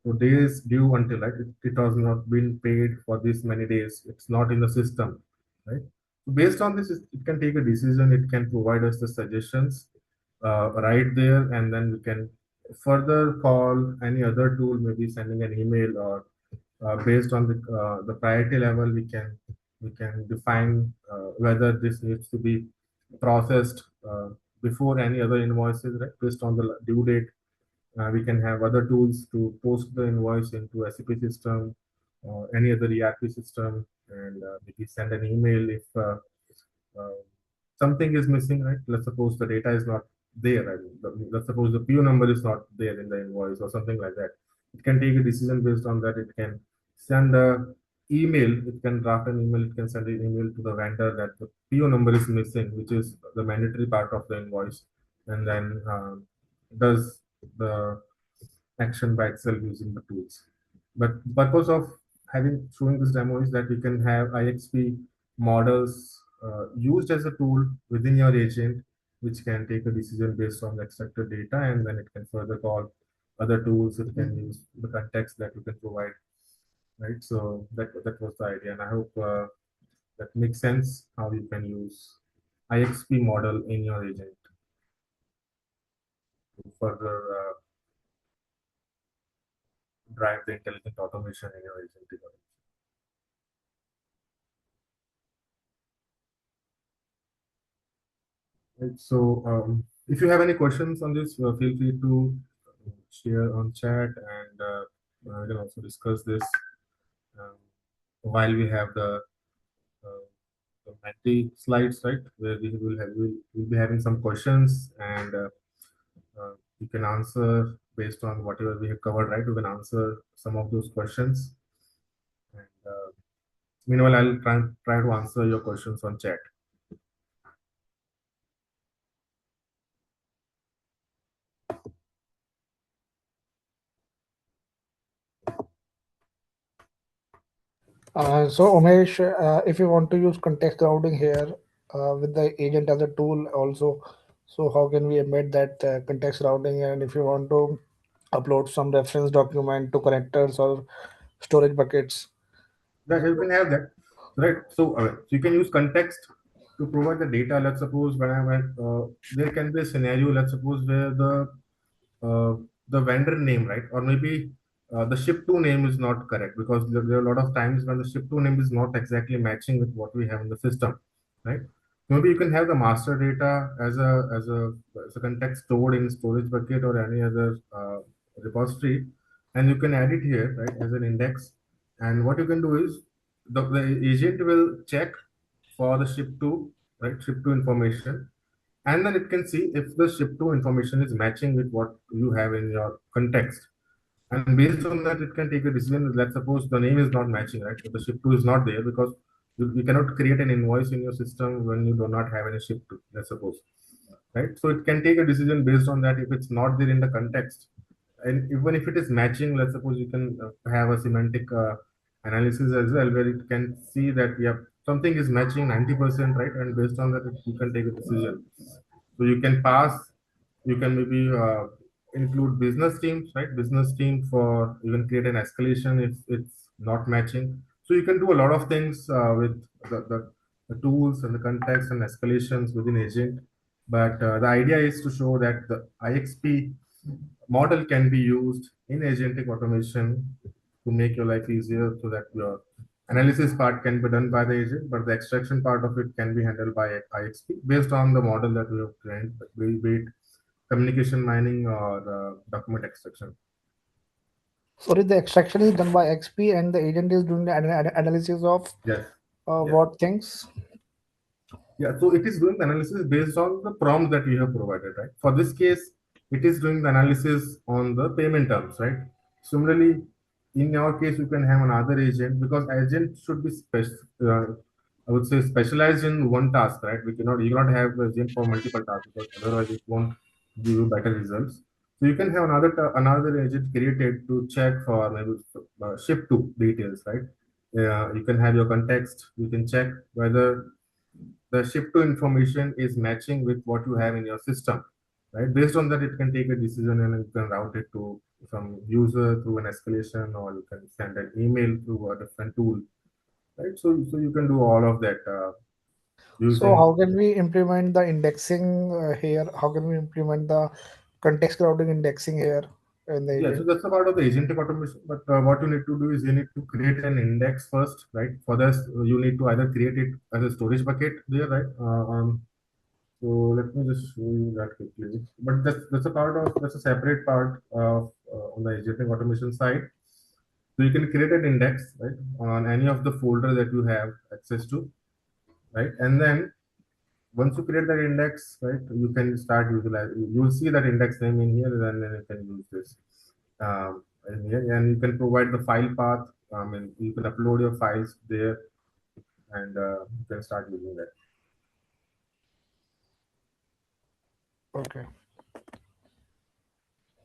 So days due until, right, it has not been paid for this many days. It's not in the system, right? So based on this, it can take a decision. It can provide us the suggestions right there, and then we can further call any other tool, maybe sending an email, or based on the priority level, we can define whether this needs to be processed before any other invoices, right? Based on the due date, we can have other tools to post the invoice into SAP system, any other ERP system, and maybe send an email if uh, something is missing, right? Let's suppose the data is not there. I mean, let's suppose the PO number is not there in the invoice or something like that. It can take a decision based on that. It can send a email. It can draft an email. It can send an email to the vendor that the PO number is missing, which is the mandatory part of the invoice, and then does the action by itself using the tools. But purpose of having showing this demo is that you can have IXP models used as a tool within your agent, which can take a decision based on the extracted data, and then it can further call other tools. It can use the context that you can provide, right? So that was the idea, and I hope that makes sense how you can use IXP model in your agent to further drive the intelligent automation in your agent development. Right. So, if you have any questions on this, feel free to share on chat, and we can also discuss this um, while we have uh, the Menti slides, right? Where we'll be having some questions, and you can answer based on whatever we have covered, right? We can answer some of those questions, and meanwhile, I'll try to answer your questions on chat. So Umesh, if you want to use context routing here with the agent as a tool also, so how can we embed that context routing? And if you want to upload some reference document to connectors or storage buckets. That you can have that, right? So you can use context to provide the data. Let's suppose when I'm at, there can be a scenario. Let's suppose where uh, the vendor name, right, or maybe the ship to name is not correct, because there are a lot of times when the ship to name is not exactly matching with what we have in the system, right? Maybe you can have the master data as a context stored in storage bucket or any other repository, and you can add it here, right, as an index. And what you can do is the agent will check for the ship to, right, ship to information, and then it can see if the ship to information is matching with what you have in your context. And based on that, it can take a decision. Let's suppose the name is not matching, right? The ship to is not there, because you cannot create an invoice in your system when you do not have any ship to, let's suppose, right? So it can take a decision based on that if it's not there in the context. And even if it is matching, let's suppose you can have a semantic analysis as well, where it can see that, yeah, something is matching 90%, right? And based on that, you can take a decision. So you can pass, you can maybe include business teams, right? Business team for, you can create an escalation if it's not matching. So So you can do a lot of things with the tools and the context and escalations within agent. But the idea is to show that the IXP model can be used in agentic automation to make your life easier so that your analysis part can be done by the agent, but the extraction part of it can be handled by IXP based on the model that we have trained, be it communication mining or document extraction. Sorry, the extraction is done by XP and the agent is doing the analysis of Yes. what things. Yeah, so it is doing the analysis based on the prompt that you have provided, right? For this case, it is doing the analysis on the payment terms, right? Similarly, in your case, you can have another agent because agent should be I would say specialized in one task, right? You cannot have agent for multiple tasks because otherwise it won't give you better results. So you can have another agent created to check for maybe shift to details, right? You can have your context. You can check whether the shift to information is matching with what you have in your system, right? Based on that, it can take a decision and you can route it to some user through an escalation, or you can send an email through a different tool, right? So you can do all of that So how using. can we implement the indexing here? How can we implement the context routing indexing here in the Yeah, so agent? that's a part of the agentic automation. But what you need to do is you need to create an index first, right? For this, you need to either create it as a storage bucket there, right? So let me just show you that quickly. But that's a separate part of on the agentic automation side. So you can create an index, right, on any of the folder that you have access to, right? And then once you create that index, right, you can start utilizing. You'll see that index name in here, and then you can use this in here, and you can provide the file path. And you can upload your files there, and you can start using that. Okay.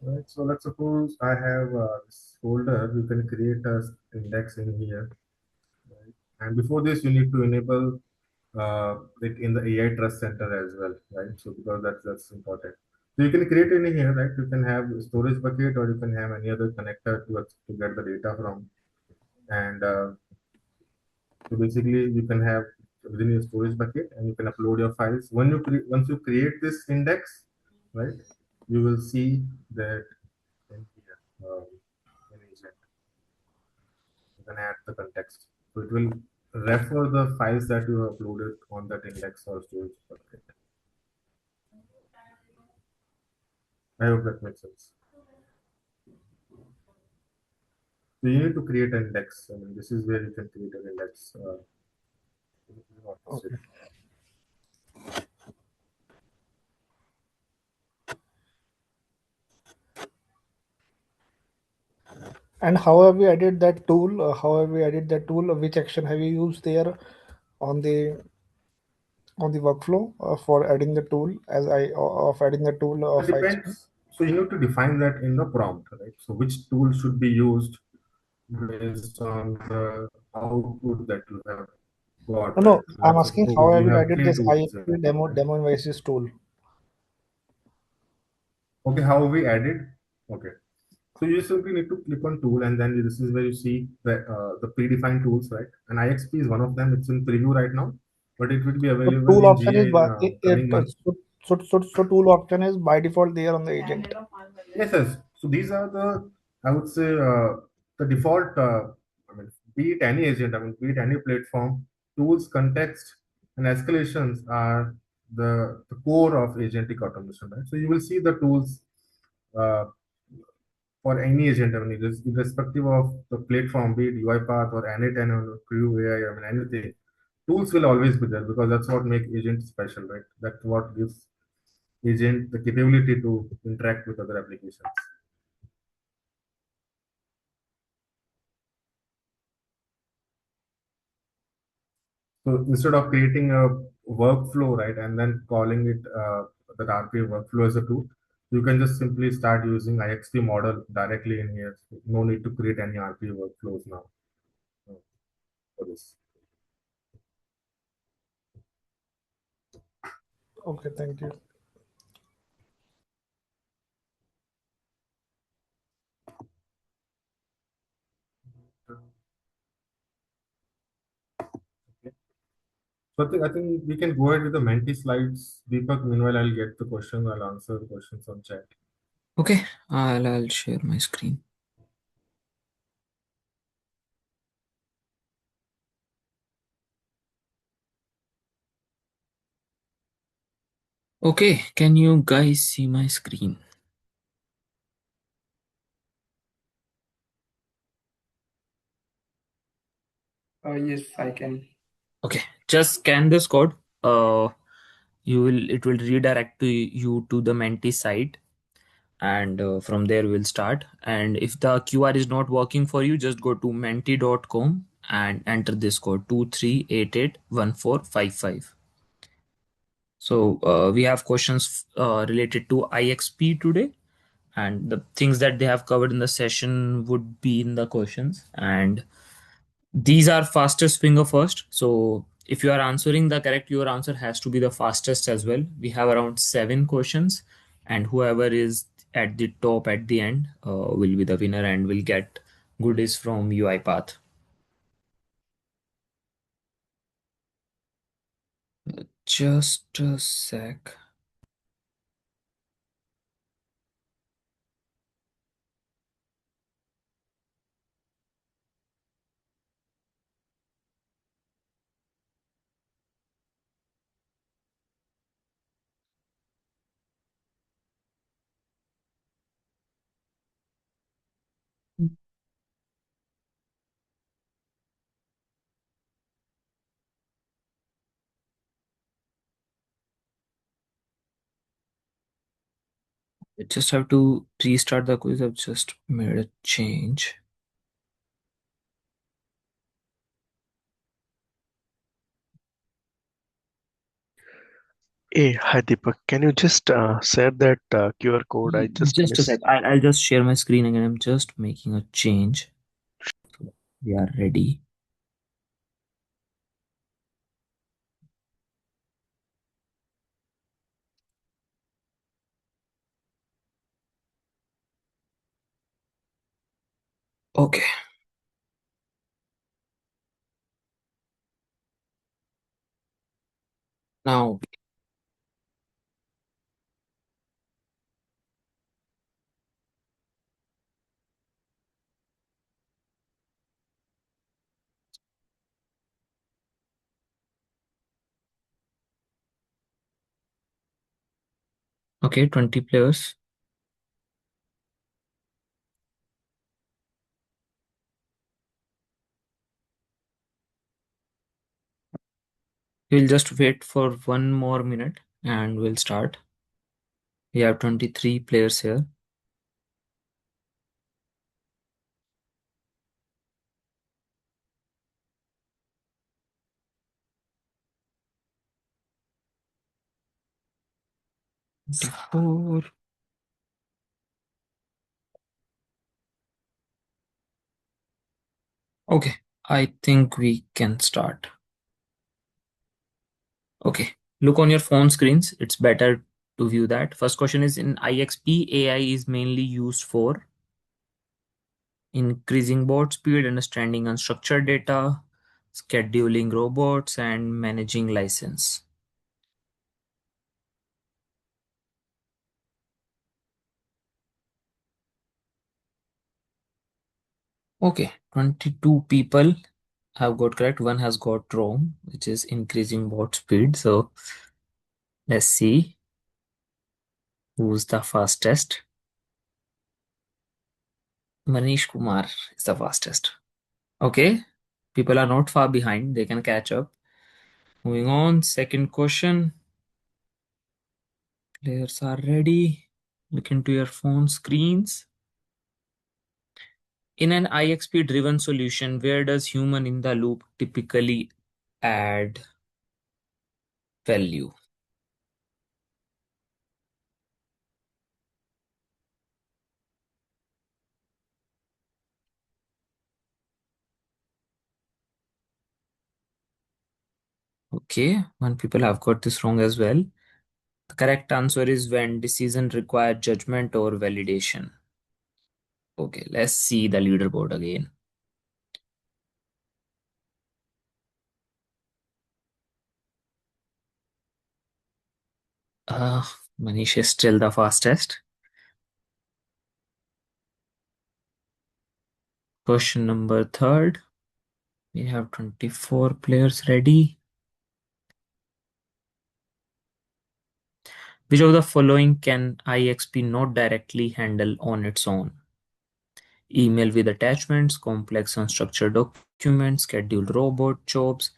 Right. So let's suppose I have this folder. You can create a index in here. Right? And before this, you need to enable it in the AI Trust Center as well, right? So because that's important. So you can create any here, right? You can have a storage bucket, or you can have any other connector to get the data from. And so basically, you can have within your storage bucket, and you can upload your files. Once you create this index, right, you will see that in here. In agent. You can add the context. So it will refer the files that you have uploaded on that index or storage bucket. I hope that makes sense. So you need to create an index. I mean, this is where you can create an index. Okay. And how have we added that tool? How have we added that tool? Which action have you used there on the workflow for adding the tool as I of adding the tool It of XP? depends. So you need to define that in the prompt, right? So which tool should be used based on the output that you have got, No, right? no. I'm Let's asking suppose how you have you have added three this tools. IXP demo analysis tool? Okay, how we added? Okay. So you simply need to click on tool, and then this is where you see the predefined tools, right? And IXP is one of them. It's in preview right now, but it will be So available tool in option GA is in coming months. so tool option is by default there on the agent. Yes, yes. So these are the, I would say, the default. I mean, be it any agent, I mean, be it any platform, tools, context, and escalations are the core of agentic automation, right? So you will see the tools uh, for any agent, I mean, irrespective of the platform, be it UiPath or Anyten or Crew AI, I mean, anything, tools will always be there because that's what makes agent special, right? That's what gives agent the capability to interact with other applications. So instead of creating a workflow, right, and then calling it that RPA workflow as a tool, you can just simply start using IXP model directly in here. So no need to create any RPA workflows now for this. Okay, thank you. I think we can go ahead with the Menti slides. Deepak, meanwhile, I'll get the questions. I'll answer the questions on chat. Okay, I'll share my screen. Okay, can you guys see my screen? Yes, I can. Okay, just scan this code. It will redirect you to the Menti site, and from there we'll start. And if the QR is not working for you, just go to menti.com and enter this code 23881455. So we have questions related to IXP today, and the things that they have covered in the session would be in the questions. And these are fastest finger first. So if you are answering the correct, your answer has to be the fastest as well. We have around 7 questions, and whoever is at the top at the end will be the winner and will get goodies from UiPath. Just a sec. I just have to restart the quiz. I've just made a change. Hey, hi Deepak. Can you just share that QR code? I just Just a sec. missed. I'll just share my screen again. I'm just making a change. We are ready. Okay. Now, okay, 20 players. We'll just wait for 1 more minute and we'll start. We have 23 players here. Four. Okay, I think we can start. Okay, look on your phone screens. It's better to view that. First question is, in IXP, AI is mainly used for increasing bot speed, understanding unstructured data, scheduling robots, and managing license. Okay, 22 people have got correct. One has got wrong, which is increasing bot speed. So let's see who's the fastest. Manish Kumar is the fastest. Okay, people are not far behind. They can catch up. Moving on, second question. Players are ready. Look into your phone screens. In an IXP driven solution, where does human in the loop typically add value? Okay, one people have got this wrong as well. The correct answer is when decision require judgment or validation. Okay, let's see the leaderboard again. Manish is still the fastest. Question number third. We have 24 players ready. Which of the following can IXP not directly handle on its own? Email with attachments, complex unstructured documents, scheduled robot jobs,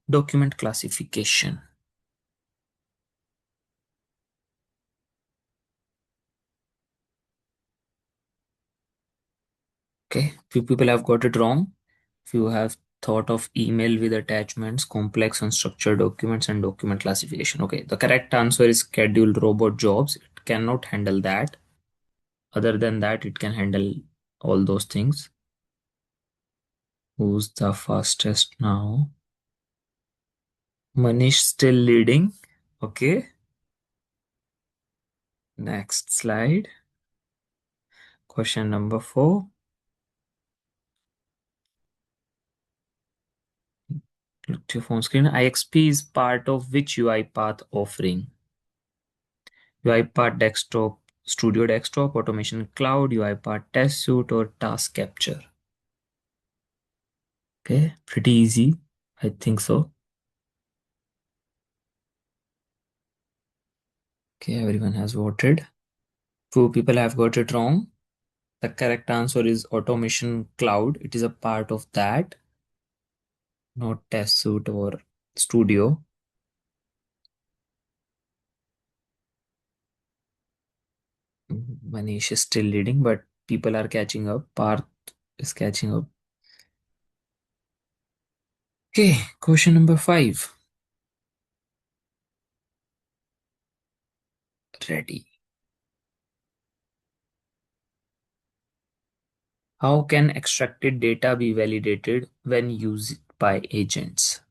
document classification. Okay, few people have got it wrong. Few have thought of email with attachments, complex unstructured documents, and document classification. Okay, the correct answer is scheduled robot jobs. It cannot handle that. Other than that, it can handle all those things. Who's the fastest now? Manish still leading. Okay. Next slide. Question number 4. Look to your phone screen. IXP is part of which UiPath offering? UiPath Desktop, Studio Desktop, Automation Cloud, UiPath Test Suite, or Task Capture? Okay, pretty easy. I think so. Okay, everyone has voted. Few people have got it wrong. The correct answer is Automation Cloud. It is a part of that, not Test Suite or Studio. Manish is still leading, but people are catching up. Parth is catching up. Okay, question number 5. Ready. How can extracted data be validated when used by agents?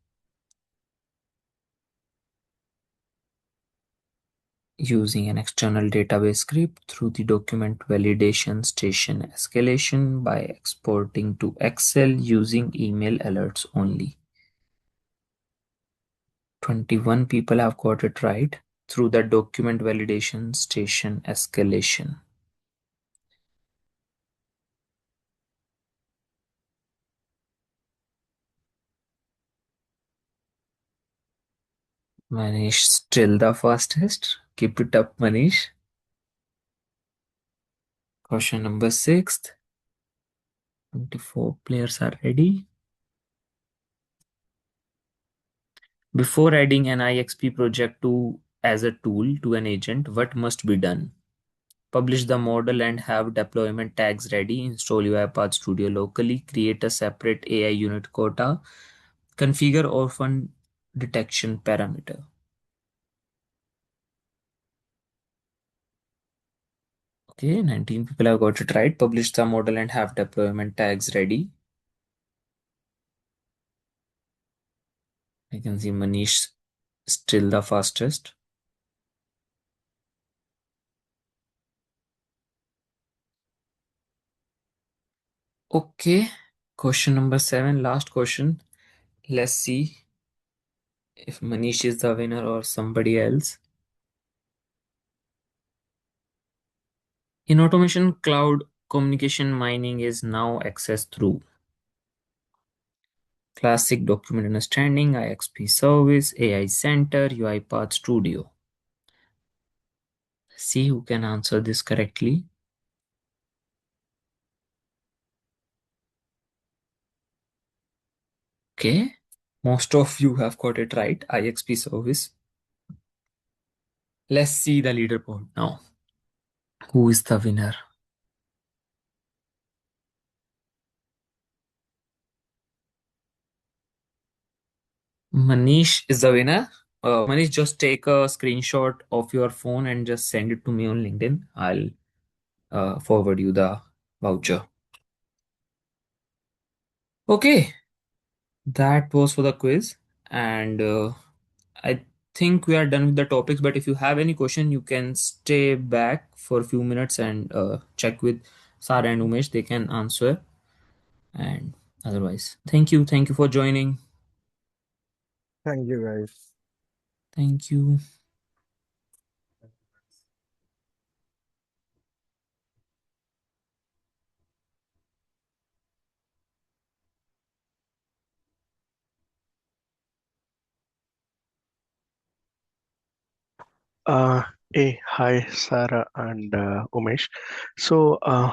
Using an external database script through the document validation station escalation by exporting to Excel using email alerts only. 21 people have got it right. Through the document validation station escalation. Manish still the fastest. Keep it up, Manish. Question number 6. 24 players are ready. Before adding an IXP project as a tool to an agent, what must be done? Publish the model and have deployment tags ready. Install UiPath Studio locally. Create a separate AI unit quota. Configure orphan detection parameter. Okay, 19 people have got it right. Publish the model and have deployment tags ready. I can see Manish still the fastest. Okay, question number 7, last question. Let's see if Manish is the winner or somebody else. In automation cloud, communication mining is now accessed through Classic Document Understanding, IXP Service, AI Center, UiPath Studio. See who can answer this correctly. Okay, most of you have got it right, IXP Service. Let's see the leaderboard now. Who is the winner? Manish is the winner. Manish, just take a screenshot of your phone and just send it to me on LinkedIn. I'll forward you the voucher. Okay, that was for the quiz. And I think we are done with the topics. But if you have any question, you can stay back for a few minutes and check with Sara and Umesh. They can answer. And otherwise, thank you. Thank you for joining. Thank you, guys. Thank you. Uh, Hey, hi, Sarah and Umesh. So,